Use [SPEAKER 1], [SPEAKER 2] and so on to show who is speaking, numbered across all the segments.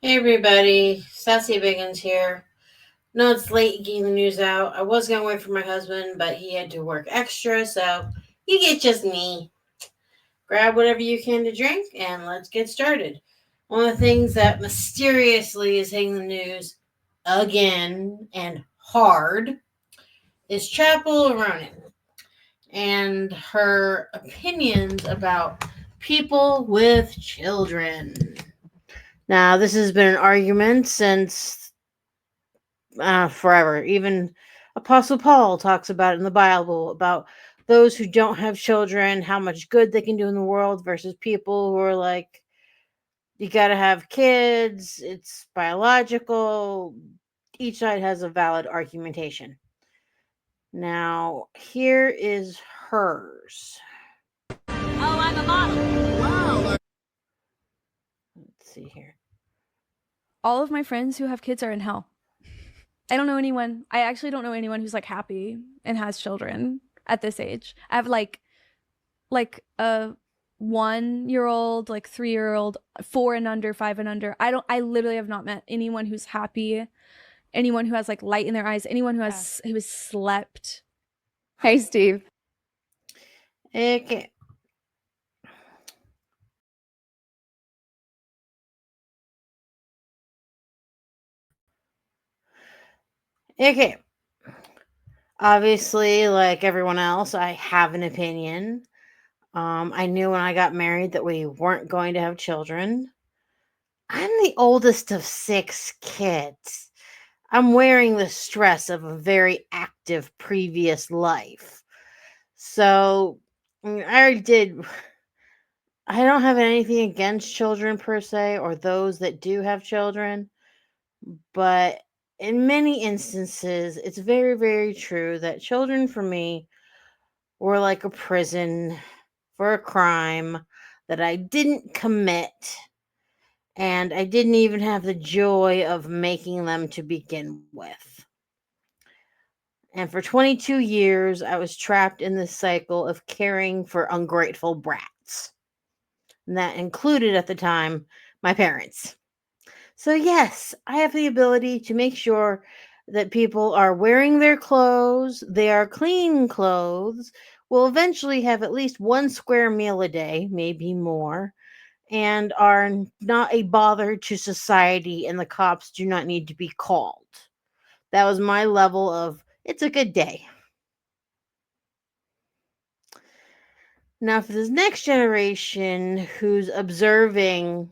[SPEAKER 1] Hey everybody, Sassy Biggins here. No, it's late getting the news out. I was gonna wait for my husband, but he had to work extra, so you get just me. Grab whatever you can to drink and let's get started. One of the things that mysteriously is hitting the news again and hard is Chapel Ronan and her opinions about people with children. Now, this has been an argument since forever. Even Apostle Paul talks about it in the Bible about those who don't have children, how much good they can do in the world versus people who are like, you got to have kids, it's biological. Each side has a valid argumentation. Now, here is hers.
[SPEAKER 2] Oh, I'm a model. Wow.
[SPEAKER 1] Let's see here.
[SPEAKER 3] All of my friends who have kids are in hell. I actually don't know anyone who's like happy and has children at this age. I have like a 1-year-old, like 3-year-old, 4 and under, 5 and under. I literally have not met anyone who's happy, anyone who has like light in their eyes, anyone who has slept.
[SPEAKER 4] Hey, Steve.
[SPEAKER 1] Okay. Okay. Obviously, like everyone else, I have an opinion. I knew when I got married that we weren't going to have children. I'm the oldest of 6 kids. I'm wearing the stress of a very active previous life. So, I don't have anything against children per se or those that do have children, but in many instances, it's very, very true that children for me were like a prison for a crime that I didn't commit, and I didn't even have the joy of making them to begin with. And for 22 years, I was trapped in this cycle of caring for ungrateful brats. And that included at the time my parents. So, yes, I have the ability to make sure that people are wearing their clothes, they are clean clothes, will eventually have at least one square meal a day, maybe more, and are not a bother to society, and the cops do not need to be called. That was my level of it's a good day. Now, for this next generation who's observing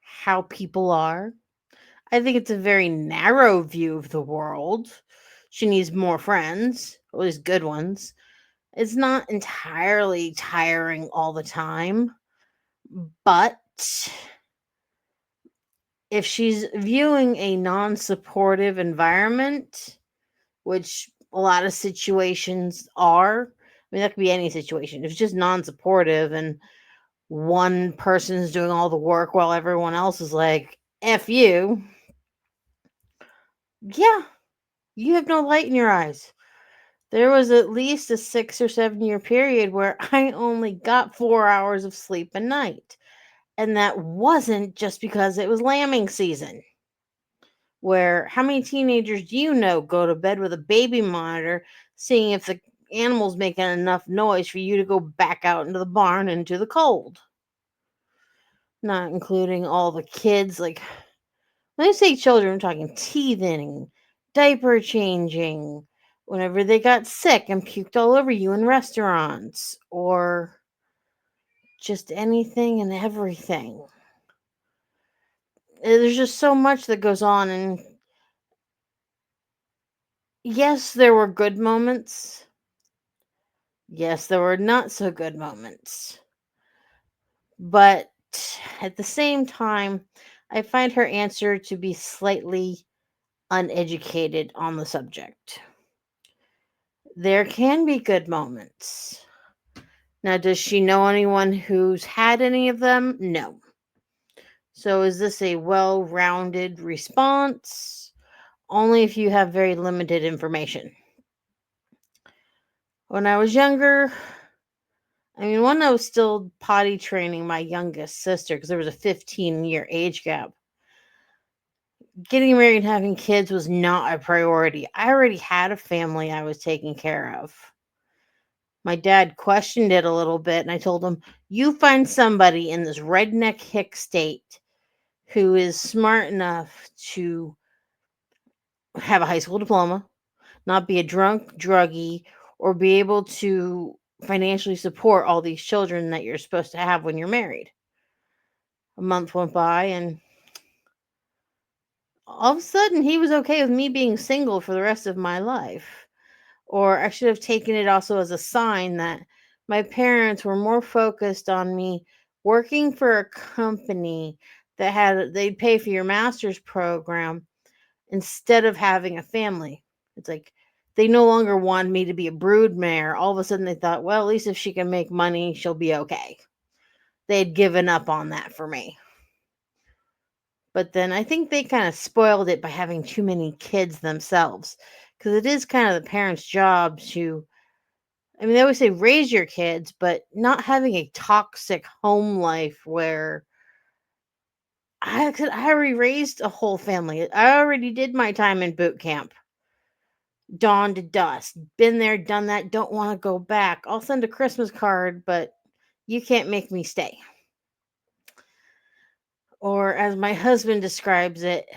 [SPEAKER 1] how people are, I think it's a very narrow view of the world. She needs more friends, at least good ones. It's not entirely tiring all the time, but if she's viewing a non-supportive environment, which a lot of situations are, I mean, that could be any situation. If it's just non-supportive and one person's doing all the work while everyone else is like, F you, yeah, you have no light in your eyes. There was at least a 6 or 7 year period where I only got 4 hours of sleep a night. And that wasn't just because it was lambing season. Where how many teenagers do you know go to bed with a baby monitor, seeing if the animal's making enough noise for you to go back out into the barn into the cold? Not including all the kids. Like, when I say children, I'm talking teething, diaper changing, whenever they got sick and puked all over you in restaurants, or just anything and everything. There's just so much that goes on, and yes, there were good moments. Yes, there were not so good moments. But at the same time, I find her answer to be slightly uneducated on the subject. There can be good moments. Now, does she know anyone who's had any of them? No. So, is this a well rounded response? Only if you have very limited information. When I was younger, when I was still potty training my youngest sister, because there was a 15-year age gap, getting married and having kids was not a priority. I already had a family I was taking care of. My dad questioned it a little bit, and I told him, "You find somebody in this redneck hick state who is smart enough to have a high school diploma, not be a drunk druggie, or be able to financially support all these children that you're supposed to have when you're married." A month went by, and all of a sudden he was okay with me being single for the rest of my life. Or I should have taken it also as a sign that my parents were more focused on me working for a company that they'd pay for your master's program instead of having a family. It's like they no longer wanted me to be a broodmare. All of a sudden they thought, well, at least if she can make money, she'll be okay. They'd given up on that for me. But then I think they kind of spoiled it by having too many kids themselves. Because it is kind of the parents' job to, I mean, they always say raise your kids, but not having a toxic home life where I already raised a whole family. I already did my time in boot camp, dawn to dusk. Been there, done that. Don't want to go back. I'll send a Christmas card, but you can't make me stay. Or as my husband describes it,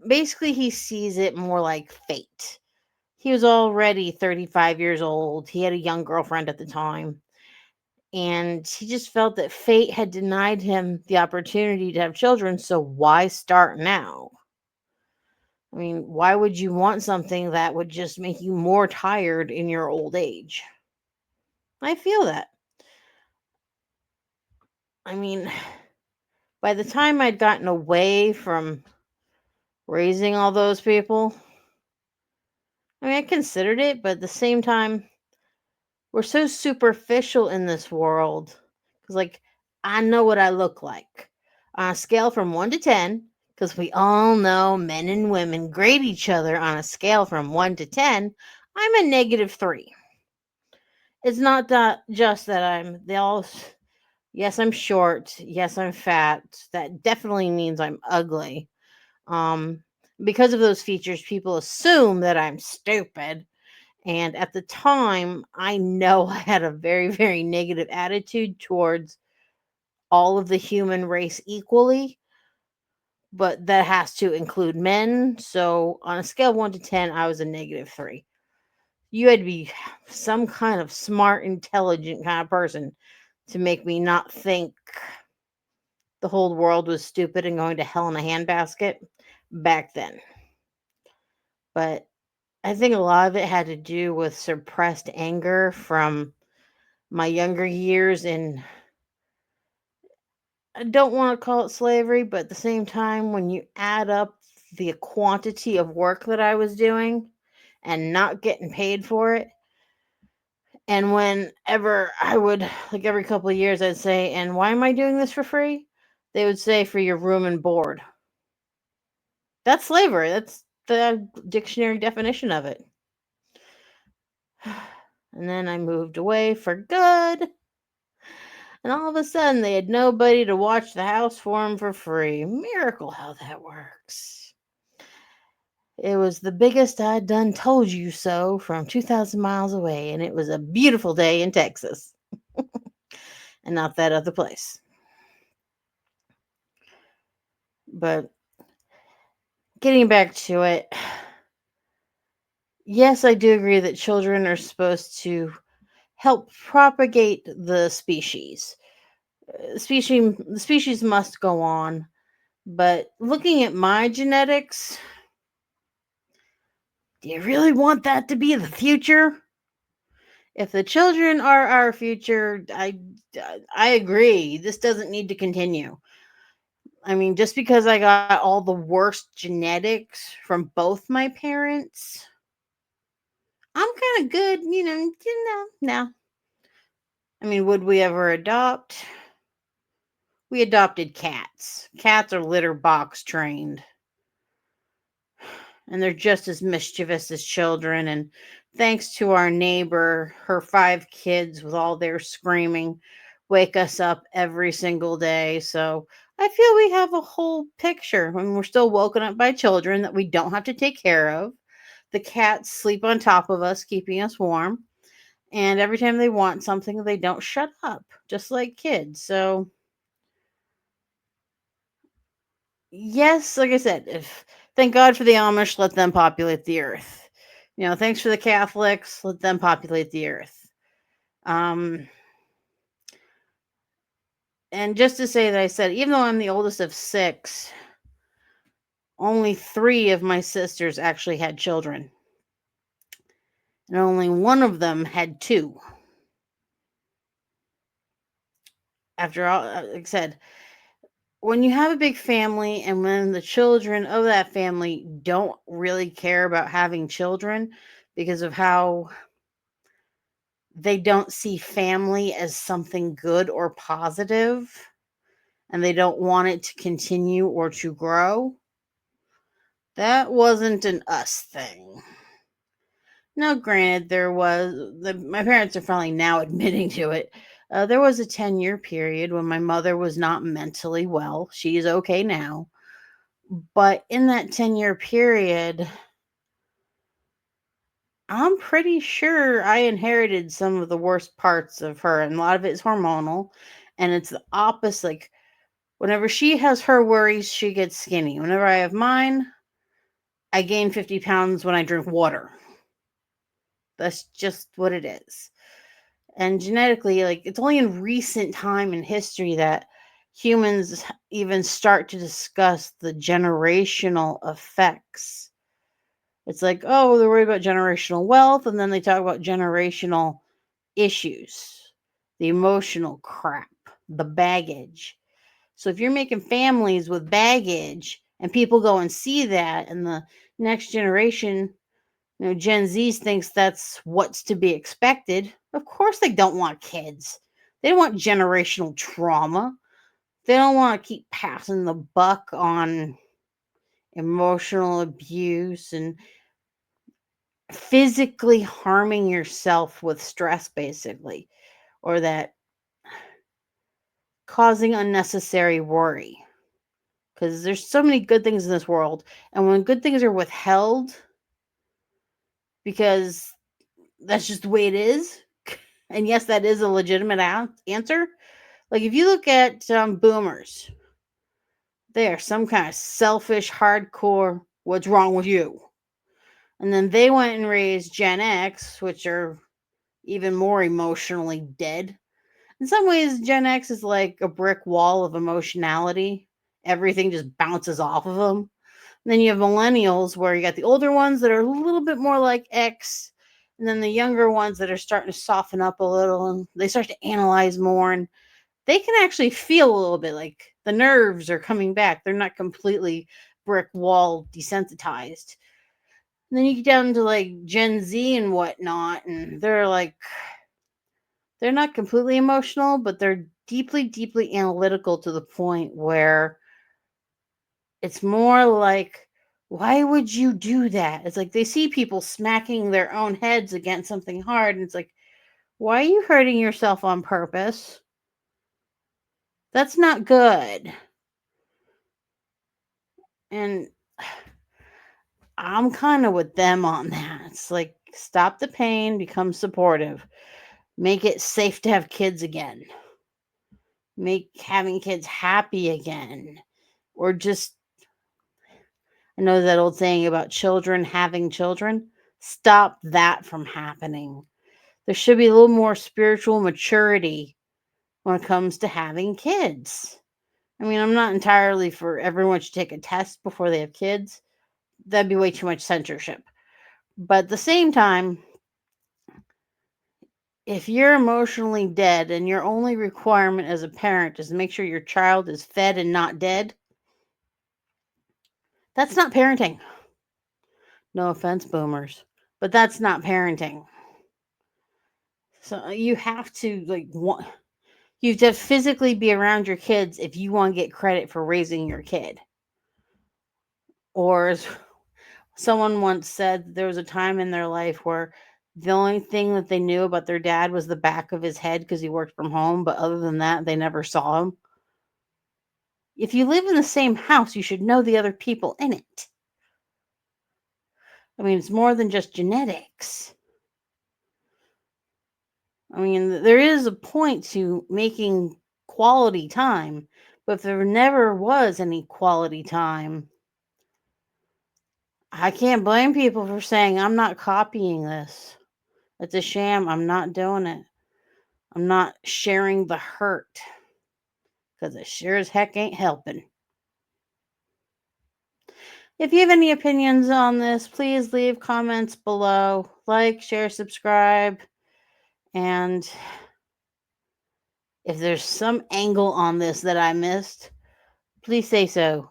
[SPEAKER 1] basically he sees it more like fate. He was already 35 years old. He had a young girlfriend at the time. And he just felt that fate had denied him the opportunity to have children, so why start now? I mean, why would you want something that would just make you more tired in your old age? I feel that. I mean, by the time I'd gotten away from raising all those people, I mean, I considered it, but at the same time, we're so superficial in this world. Because, like, I know what I look like on a scale from 1 to 10, because we all know men and women grade each other on a scale from 1 to 10. I'm a -3. It's not that just that they all, yes, I'm short. Yes, I'm fat. That definitely means I'm ugly. Um, because of those features, people assume that I'm stupid. And at the time, I know I had a very, very negative attitude towards all of the human race equally, but that has to include men. So on a scale of 1 to 10, I was a -3. You had to be some kind of smart, intelligent kind of person to make me not think the whole world was stupid and going to hell in a handbasket back then. But I think a lot of it had to do with suppressed anger from my younger years in, I don't want to call it slavery, but at the same time, when you add up the quantity of work that I was doing and not getting paid for it, and whenever I would, like every couple of years, I'd say, "And why am I doing this for free?" They would say, "For your room and board." That's slavery. That's the dictionary definition of it. And then I moved away for good. And all of a sudden, they had nobody to watch the house for them for free. Miracle how that works. It was the biggest I'd done told you so from 2,000 miles away, and it was a beautiful day in Texas and not that other place. But getting back to it, yes, I do agree that children are supposed to help propagate the species. The species must go on. But looking at my genetics, do you really want that to be the future? If the children are our future, I agree. This doesn't need to continue. I mean, just because I got all the worst genetics from both my parents, I'm kind of good, now. I mean, would we ever adopt? We adopted cats. Cats are litter box trained, and they're just as mischievous as children. And thanks to our neighbor, her 5 kids with all their screaming wake us up every single day. So I feel we have a whole picture when we're still woken up by children that we don't have to take care of. The cats sleep on top of us, keeping us warm. And every time they want something, they don't shut up, just like kids. So, yes, like I said, if thank God for the Amish, let them populate the earth. Thanks for the Catholics, let them populate the earth. Um, and just to say that I said, even though I'm the oldest of six, only three of my sisters actually had children, and only one of them had two. After all, like I said, when you have a big family and when the children of that family don't really care about having children because of how they don't see family as something good or positive and they don't want it to continue or to grow, that wasn't an us thing. Now, granted, my parents are finally now admitting to it. There was a 10-year period when my mother was not mentally well. She is okay now. But in that 10-year period, I'm pretty sure I inherited some of the worst parts of her, and a lot of it is hormonal. And it's the opposite. Like, whenever she has her worries, she gets skinny. Whenever I have mine, I gain 50 pounds when I drink water. That's just what it is. And genetically, like, it's only in recent time in history that humans even start to discuss the generational effects. It's like, oh, they're worried about generational wealth, and then they talk about generational issues, the emotional crap, the baggage. So if you're making families with baggage and people go and see that, and the next generation, Gen Z thinks that's what's to be expected, of course they don't want kids. They don't want generational trauma. They don't want to keep passing the buck on emotional abuse and physically harming yourself with stress, basically, or that causing unnecessary worry. Because there's so many good things in this world, and when good things are withheld, because that's just the way it is, and yes, that is a legitimate answer. Like if you look at boomers, they are some kind of selfish, hardcore. What's wrong with you? And then they went and raised Gen X, which are even more emotionally dead. In some ways, Gen X is like a brick wall of emotionality. Everything just bounces off of them. And then you have millennials, where you got the older ones that are a little bit more like X, and then the younger ones that are starting to soften up a little and they start to analyze more, and they can actually feel a little bit like the nerves are coming back. They're not completely brick wall desensitized. And then you get down to like Gen Z and whatnot, and they're not completely emotional, but they're deeply, deeply analytical to the point where it's more like, why would you do that? It's like they see people smacking their own heads against something hard, and it's like, why are you hurting yourself on purpose? That's not good. And I'm kind of with them on that. It's like, stop the pain, become supportive, make it safe to have kids again, make having kids happy again, or just, I know that old saying about children having children. Stop that from happening. There should be a little more spiritual maturity when it comes to having kids. I mean, I'm not entirely for everyone should take a test before they have kids. That'd be way too much censorship. But at the same time, if you're emotionally dead and your only requirement as a parent is to make sure your child is fed and not dead, that's not parenting. No offense, boomers, but that's not parenting. So you have to you have to physically be around your kids if you want to get credit for raising your kid. Or as someone once said, there was a time in their life where the only thing that they knew about their dad was the back of his head because he worked from home, but other than that, they never saw him. If you live in the same house, you should know the other people in it. I mean, it's more than just genetics. I mean, there is a point to making quality time, but if there never was any quality time, I can't blame people for saying, I'm not copying this. It's a sham. I'm not doing it. I'm not sharing the hurt because it sure as heck ain't helping. If you have any opinions on this, please leave comments below. Like, share, subscribe, and if there's some angle on this that I missed, please say so.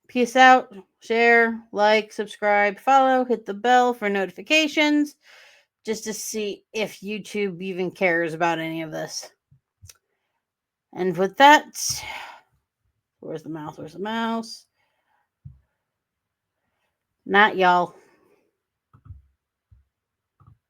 [SPEAKER 1] Peace out. Share, like, subscribe, follow, hit the bell for notifications just to see if YouTube even cares about any of this. And with that, where's the mouse? Where's the mouse? Not y'all.